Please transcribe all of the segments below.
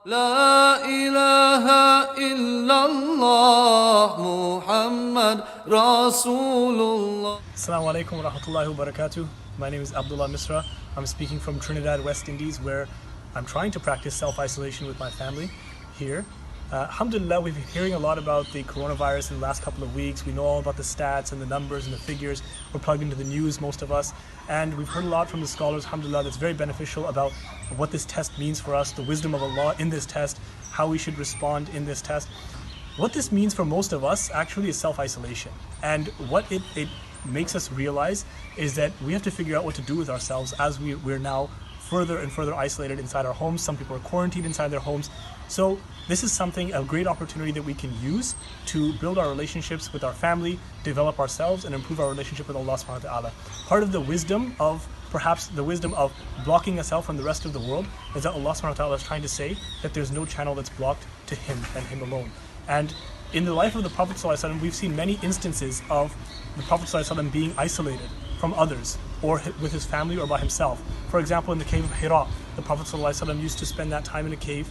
لا إله إلا الله محمد رسول الله. Assalamu alaikum wa rahmatullahi wa barakatuh. My name is Abdullah Misra. I'm speaking from Trinidad, West Indies, where I'm trying to practice self-isolation with my family here. Alhamdulillah, we've been hearing a lot about the coronavirus in the last couple of weeks. We know all about the stats and the numbers and the figures. We're plugged into the news, most of us. And we've heard a lot from the scholars, alhamdulillah, that's very beneficial about what this test means for us, the wisdom of Allah in this test, how we should respond in this test. What this means for most of us actually is self-isolation. And what it makes us realize is that we have to figure out what to do with ourselves as we're now further and further isolated inside our homes. Some people are quarantined inside their homes. So this is a great opportunity that we can use to build our relationships with our family, develop ourselves, and improve our relationship with Allah subhanahu wa ta'ala. Part of the wisdom of blocking us out from the rest of the world is that Allah subhanahu wa ta'ala is trying to say that there's no channel that's blocked to Him and Him alone. And in the life of the Prophet ﷺ, we've seen many instances of the Prophet ﷺ being isolated from others, or with his family, or by himself. For example, in the cave of Hira, the Prophet ﷺ used to spend that time in a cave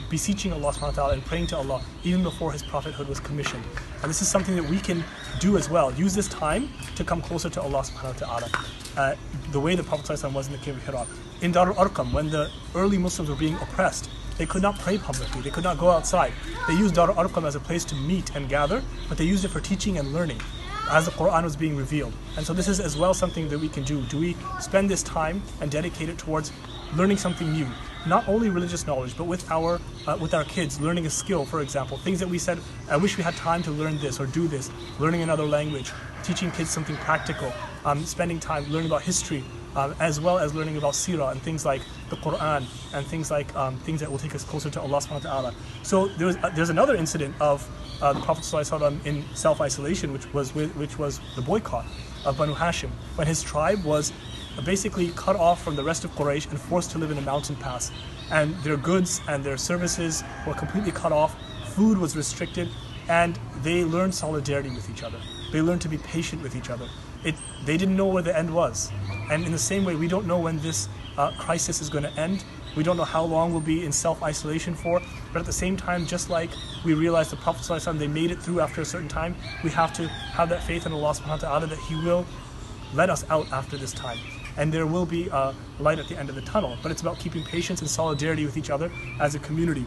beseeching Allah subhanahu wa ta'ala and praying to Allah even before his prophethood was commissioned. And this is something that we can do as well. Use this time to come closer to Allah subhanahu wa ta'ala. The way the Prophet ﷺ was in the cave of Hira. In Dar al-Arqam, when the early Muslims were being oppressed, they could not pray publicly, they could not go outside. They used Dar al-Arqam as a place to meet and gather, but they used it for teaching and learning as the Quran was being revealed. And so this is as well something that we can do. Do we spend this time and dedicate it towards learning something new? Not only religious knowledge, but with our kids, learning a skill, for example. Things that we said, I wish we had time to learn this or do this. Learning another language, teaching kids something practical, spending time learning about history, as well as learning about seerah and things like the Quran and things that will take us closer to Allah subhanahu wa ta'ala. So there's another incident of the Prophet ﷺ in self-isolation, which was the boycott of Banu Hashim, when his tribe was basically cut off from the rest of Quraysh and forced to live in a mountain pass. And their goods and their services were completely cut off, food was restricted, and they learned solidarity with each other. They learned to be patient with each other. They didn't know where the end was. And in the same way, we don't know when this crisis is going to end. We don't know how long we'll be in self-isolation for. But at the same time, just like we realized the Prophet ﷺ, they made it through after a certain time, we have to have that faith in Allah subhanahu wa ta'ala that He will let us out after this time. And there will be a light at the end of the tunnel. But it's about keeping patience and solidarity with each other as a community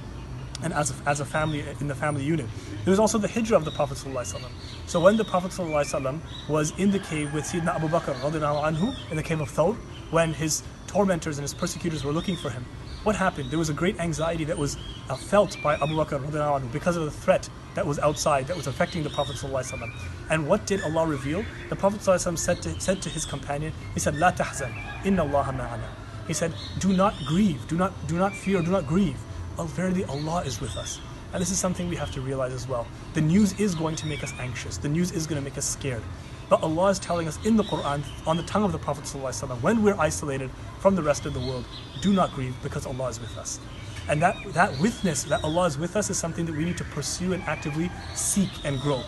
and as a family, in the family unit. There was also the hijrah of the Prophet ﷺ. So when the Prophet ﷺ was in the cave with Sayyidina Abu Bakr radiallahu anhu, in the cave of Thawr, when his tormentors and his persecutors were looking for him, what happened? There was a great anxiety that was felt by Abu Bakr radiallahu anhu because of the threat that was outside, that was affecting the Prophet ﷺ. And what did Allah reveal? The Prophet ﷺ said to his companion, he said, "La tahzan, inna Allaha ma'ana." He said, do not grieve, do not fear, do not grieve. Verily Allah is with us. And this is something we have to realize as well. The news is going to make us anxious. The news is going to make us scared. But Allah is telling us in the Quran, on the tongue of the Prophet ﷺ, when we're isolated from the rest of the world, do not grieve because Allah is with us. And that witness, that Allah is with us, is something that we need to pursue and actively seek and grow.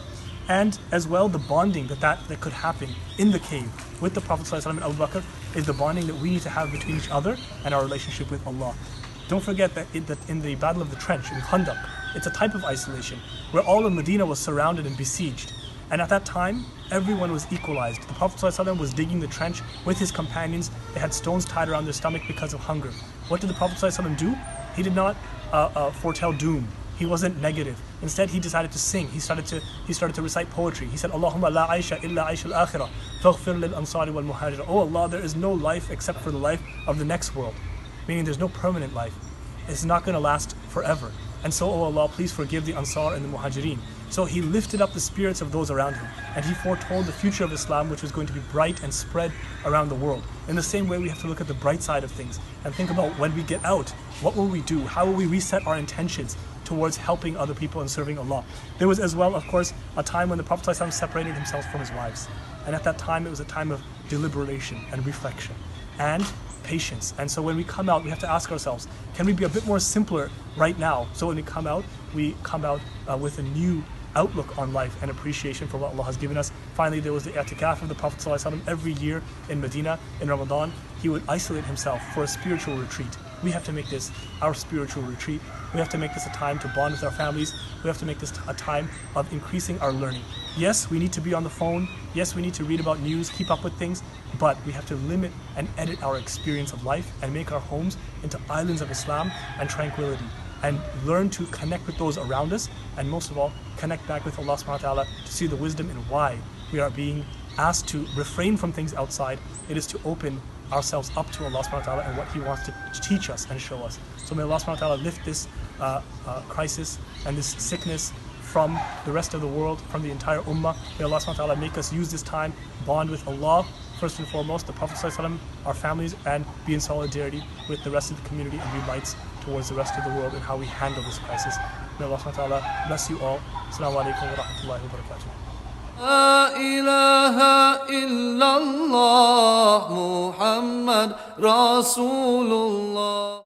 And as well, the bonding that could happen in the cave with the Prophet ﷺ and Abu Bakr is the bonding that we need to have between each other and our relationship with Allah. Don't forget that in the Battle of the Trench, in Khandaq, it's a type of isolation where all of Medina was surrounded and besieged. And at that time, everyone was equalized. The Prophet ﷺ was digging the trench with his companions. They had stones tied around their stomach because of hunger. What did the Prophet ﷺ do? He did not foretell doom. He wasn't negative. Instead, he decided to sing. He started to recite poetry. He said, Allahumma la aisha illa aisha al-akhirah, faghfir lil ansari wal muhajir. Oh Allah, there is no life except for the life of the next world. Meaning there's no permanent life. It's not going to last forever. And so, oh Allah, please forgive the Ansar and the Muhajirin. So he lifted up the spirits of those around him, and he foretold the future of Islam, which was going to be bright and spread around the world. In the same way, we have to look at the bright side of things and think about when we get out, what will we do? How will we reset our intentions towards helping other people and serving Allah? There was as well, of course, a time when the Prophet ﷺ separated himself from his wives. And at that time, it was a time of deliberation and reflection and patience. And so when we come out, we have to ask ourselves, can we be a bit more simpler right now? So when we come out with a new outlook on life and appreciation for what Allah has given us. Finally, there was the i'tikaf of the Prophet ﷺ every year in Medina in Ramadan. He would isolate himself for a spiritual retreat. We have to make this our spiritual retreat. We have to make this a time to bond with our families. We have to make this a time of increasing our learning. Yes, we need to be on the phone. Yes, we need to read about news, keep up with things, but we have to limit and edit our experience of life and make our homes into islands of Islam and tranquility, and learn to connect with those around us, and most of all, connect back with Allah subhanahu wa ta'ala to see the wisdom in why we are being asked to refrain from things outside. It is to open ourselves up to Allah subhanahu wa ta'ala and what He wants to teach us and show us. So may Allah subhanahu wa ta'ala lift this crisis and this sickness from the rest of the world, from the entire ummah. May Allah subhanahu wa ta'ala make us use this time, bond with Allah, first and foremost, the Prophet sallallahu alaihi wasallam, our families, and be in solidarity with the rest of the community and be lights towards the rest of the world in how we handle this crisis. May Allah subhanahu wa ta'ala bless you all. Assalamu alaikum wa rahmatullahi wa barakatuh. لا إله إلا الله محمد رسول الله